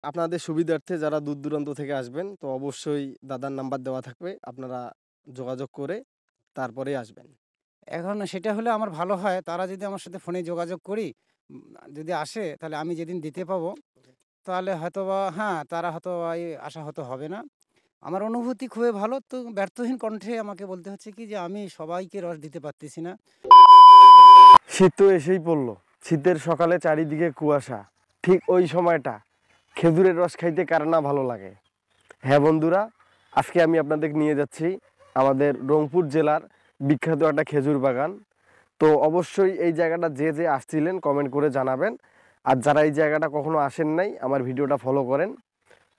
আপনাদের সুবিধার্থে যারা দূর দূরান্ত থেকে আসবেন তো অবশ্যই দাদার নাম্বার দেওয়া থাকবে। আপনারা যোগাযোগ করে তারপরেই আসবেন। এখন সেটা হলে আমার ভালো হয়। তারা যদি আমার সাথে ফোনে যোগাযোগ করি, যদি আসে তাহলে আমি যেদিন দিতে পাবো, তাহলে হয়তোবা হ্যাঁ, তারা হয়তোবা আশাহত হবে না। আমার অনুভূতি খুবই ভালো। তো ব্যর্থহীন কণ্ঠে আমাকে বলতে হচ্ছে কি যে আমি সবাইকে রস দিতে পারতেছি না। শীত তো এসেই পড়লো। শীতের সকালে চারিদিকে কুয়াশা। ঠিক ওই সময়টা খেজুরের রস খাইতে কার না ভালো লাগে। হ্যাঁ বন্ধুরা, আজকে আমি আপনাদের নিয়ে যাচ্ছি আমাদের রংপুর জেলার বিখ্যাত একটা খেজুর বাগান। তো অবশ্যই এই জায়গাটা যে যে আসছিলেন কমেন্ট করে জানাবেন। আর যারা এই জায়গাটা কখনো আসেন নাই আমার ভিডিওটা ফলো করেন,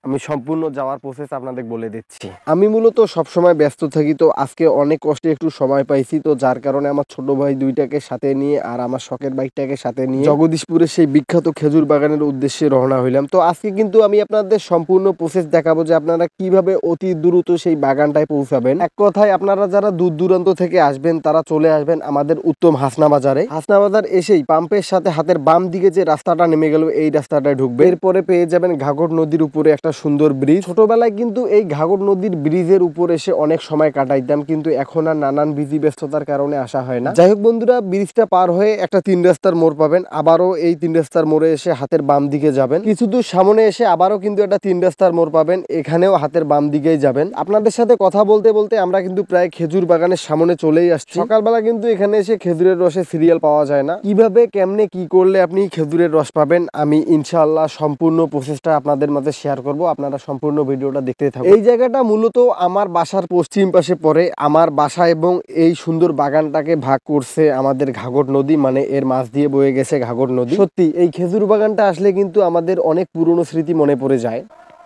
আমি সম্পূর্ণ যাওয়ার প্রসেস আপনাদের বলে দিচ্ছি। আমি মূলত সবসময় ব্যস্ত থাকি, তো আজকে অনেক কষ্টে একটু সময় পাইছি, তো যার কারণে আমার ছোট ভাই দুইটাকে সাথে নিয়ে আর আমার শখের বাইকটাকে সাথে নিয়ে জগদীশপুরের সেই বিখ্যাত খেজুর বাগানের উদ্দেশ্যে রওনা হইলাম। তো আজকে কিন্তু আমি আপনাদের সম্পূর্ণ প্রসেস দেখাবো যে আপনারা কিভাবে অতি দ্রুত সেই বাগানটায় পৌঁছাবেন। এক কথায় আপনারা যারা দূর দূরান্ত থেকে আসবেন তারা চলে আসবেন আমাদের উত্তম হাসনা বাজারে। হাসনা বাজার এসেই পাম্পের সাথে হাতের বাম দিকে যে রাস্তাটা নেমে গেল এই রাস্তাটায় ঢুকবে। এরপরে পেয়ে যাবেন ঘাঘর নদীর উপরে একটা সুন্দর ব্রিজ। ছোটবেলায় কিন্তু এই ঘাঘর নদীর ব্রিজের উপর এসে অনেক সময় কাটাইতাম, কিন্তু এখন আর নানান বিধি ব্যস্ততার কারণে আসা হয় না। যাই হোক বন্ধুরা, ব্রিজটা পার হয়ে একটা 3 রাস্তার মোড় পাবেন। আবারও এই 3 রাস্তার মোড়ে এসে হাতের বাম দিকে যাবেন। কিছু দূর সামনে এসে আবারও কিন্তু একটা 3 রাস্তার মোড় পাবেন, এখানেও হাতের বাম দিকেই যাবেন। আপনাদের সাথে কথা বলতে বলতে আমরা কিন্তু প্রায় খেজুর বাগানের সামনে চলেই আসছি। সকালবেলা কিন্তু এখানে এসে খেজুরের রসের সিরিয়াল পাওয়া যায় না। কিভাবে কেমনে কি করলে আপনি খেজুরের রস পাবেন আমি ইনশাআল্লাহ সম্পূর্ণ প্রসেসটা আপনাদের মাঝে শেয়ার করব। আপনারা সম্পূর্ণ ভিডিওটা দেখতে থাকুন। এই জায়গাটা মূলত আমার বাসার পশ্চিম পাশে পড়ে। আমার বাসা এবং এই সুন্দর বাগানটাকে ভাগ করছে আমাদের ঘাঘর নদী, মানে এর মাছ দিয়ে বয়ে গেছে ঘাঘর নদী। সত্যি এই খেজুর বাগানটা আসলে কিন্তু আমাদের অনেক পুরনো স্মৃতি মনে পড়ে যায়।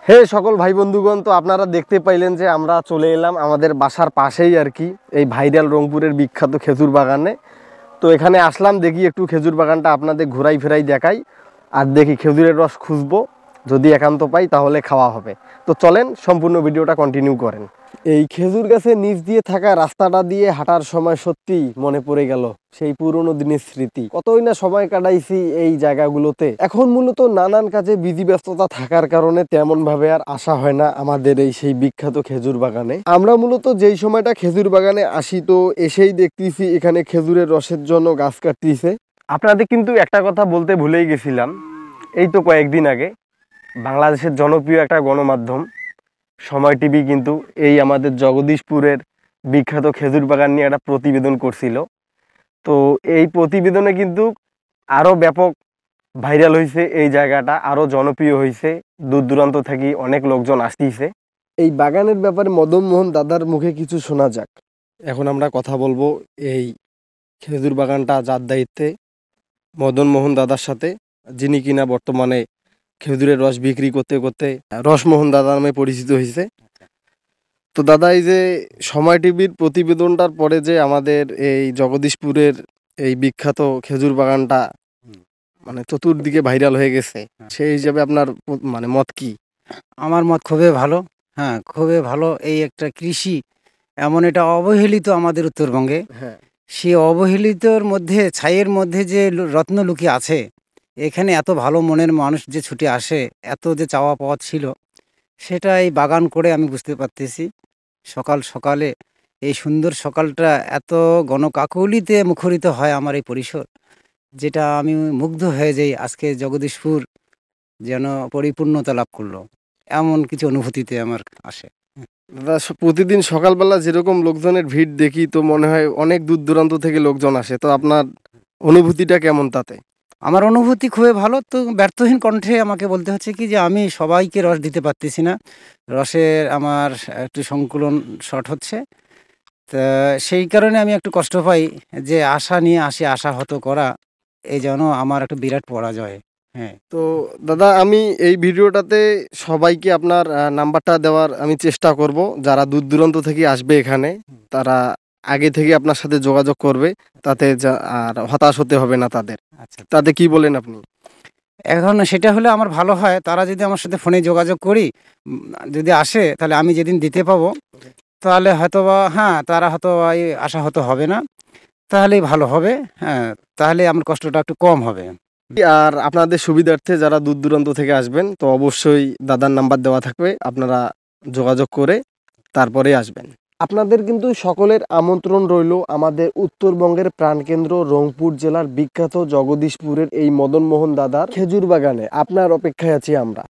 হে সকল ভাই বন্ধুগণ, তো আপনারা দেখতে পাইলেন যে আমরা চলে এলাম আমাদের বাসার পাশেই আর কি এই ভাইরাল রংপুরের বিখ্যাত খেজুর বাগানে। তো এখানে আসলাম, দেখি একটু খেজুর বাগানটা আপনাদের ঘুরাই ফেরাই দেখাই, আর দেখি খেজুরের রস খুঁজবো, যদি একান্ত পাই তাহলে খাওয়া হবে। তো চলেন সম্পূর্ণ ভিডিওটা কন্টিনিউ করেন। এই খেজুর গাছের নিচ দিয়ে থাকা রাস্তাটা দিয়ে হাঁটার সময় সত্যি মনে পড়ে গেল সেই পুরনো দিনের স্মৃতি। কতই না সময় কাটাইছি এই জায়গাগুলোতে। এখন মূলত নানান কাজে বিধি ব্যস্ততা থাকার কারণে তেমন ভাবে আর আসা হয় না আমাদের এই সেই বিখ্যাত খেজুর বাগানে। আমরা মূলত যেই সময়টা খেজুর বাগানে আসি তো এসেই দেখতেছি এখানে খেজুরের রসের জন্য গাছ কাটতেছে। আপনাদের কিন্তু একটা কথা বলতে ভুলেই গেছিলাম, এই তো কয়েকদিন আগে বাংলাদেশের জনপ্রিয় একটা গণমাধ্যম সময় টিভি কিন্তু এই আমাদের জগদীশপুরের বিখ্যাত খেজুর বাগান নিয়ে একটা প্রতিবেদন করছিল। তো এই প্রতিবেদনে কিন্তু আরও ব্যাপক ভাইরাল হয়েছে, এই জায়গাটা আরও জনপ্রিয় হয়েছে, দূর দূরান্ত থেকে অনেক লোকজন আসতেছে। এই বাগানের ব্যাপারে মদন মোহন দাদার মুখে কিছু শোনা যাক। এখন আমরা কথা বলবো এই খেজুর বাগানটা যার দায়িত্বে মদন মোহন দাদার সাথে, যিনি কিনা বর্তমানে খেজুরের রস বিক্রি করতে করতে রসমোহন দাদা নামে পরিচিত হয়েছে। তো দাদা, এই যে সময় টিভির প্রতিবেদনটার পরে যে আমাদের এই জগদীশপুরের এই বিখ্যাত খেজুর বাগানটা মানে চতুর্দিকে ভাইরাল হয়ে গেছে, সেই হিসাবে আপনার মানে মত কি? আমার মত খুবই ভালো। হ্যাঁ, খুবই ভালো। এই একটা কৃষি এমন এটা অবহেলিত আমাদের উত্তরবঙ্গে। হ্যাঁ, সেই অবহেলিতর মধ্যে ছাইয়ের মধ্যে যে রত্ন লুকিয়ে আছে, এখানে এত ভালো মনের মানুষ যে ছুটে আসে, এত যে চাওয়া পাওয়া ছিল, সেটা এই বাগান করে আমি বুঝতে পারতেছি। সকাল সকালে এই সুন্দর সকালটা এত গণকাকলিতে মুখরিত হয় আমার এই পরিসর, যেটা আমি মুগ্ধ হয়ে যাই। আজকে জগদীশপুর যেন পরিপূর্ণতা লাভ করলো, এমন কিছু অনুভূতিতে আমার আসে। দাদা প্রতিদিন সকালবেলা যেরকম লোকজনের ভিড় দেখি তো মনে হয় অনেক দূর দূরান্ত থেকে লোকজন আসে, তো আপনার অনুভূতিটা কেমন তাতে? আমার অনুভূতি খুবই ভালো। তো ব্যর্থহীন কণ্ঠে আমাকে বলতে হচ্ছে কি যে আমি সবাইকে রস দিতে পারতেছি না। রসের আমার একটু সংকুলন শর্ট হচ্ছে। তা সেই কারণে আমি একটু কষ্ট পাই যে আশা নিয়ে আসি, আশাহত করা এই যেন আমার একটা বিরাট পরাজয়। হ্যাঁ। তো দাদা, আমি এই ভিডিওটাতে সবাইকে আপনার নাম্বারটা দেওয়ার আমি চেষ্টা করব। যারা দূর দূরান্ত থেকে আসবে এখানে তারা আগে থেকে আপনার সাথে যোগাযোগ করবে, তাতে আর হতাশ হতে হবে না তাদের। আচ্ছা। তাতে কি বলেন আপনি? এখন সেটা হলে আমার ভালো হয়। তারা যদি আমার সাথে ফোনে যোগাযোগ করি, যদি আসে তাহলে আমি যেদিন দিতে পাবো, তাহলে হয়তোবা হ্যাঁ, তারা হয়তো আশাহত হবে না। তাহলেই ভালো হবে। হ্যাঁ, তাহলে আমার কষ্টটা একটু কম হবে। আর আপনাদের সুবিধার্থে যারা দূর দূরান্ত থেকে আসবেন তো অবশ্যই দাদার নাম্বার দেওয়া থাকবে, আপনারা যোগাযোগ করে তারপরে আসবেন। আপনাদের কিন্তু সকলের আমন্ত্রণ রইল আমাদের উত্তরবঙ্গের প্রাণকেন্দ্র রংপুর জেলার বিখ্যাত জগদীশপুরের এই মদনমোহন দাদার খেজুর বাগানে। আপনার অপেক্ষায় আছি আমরা।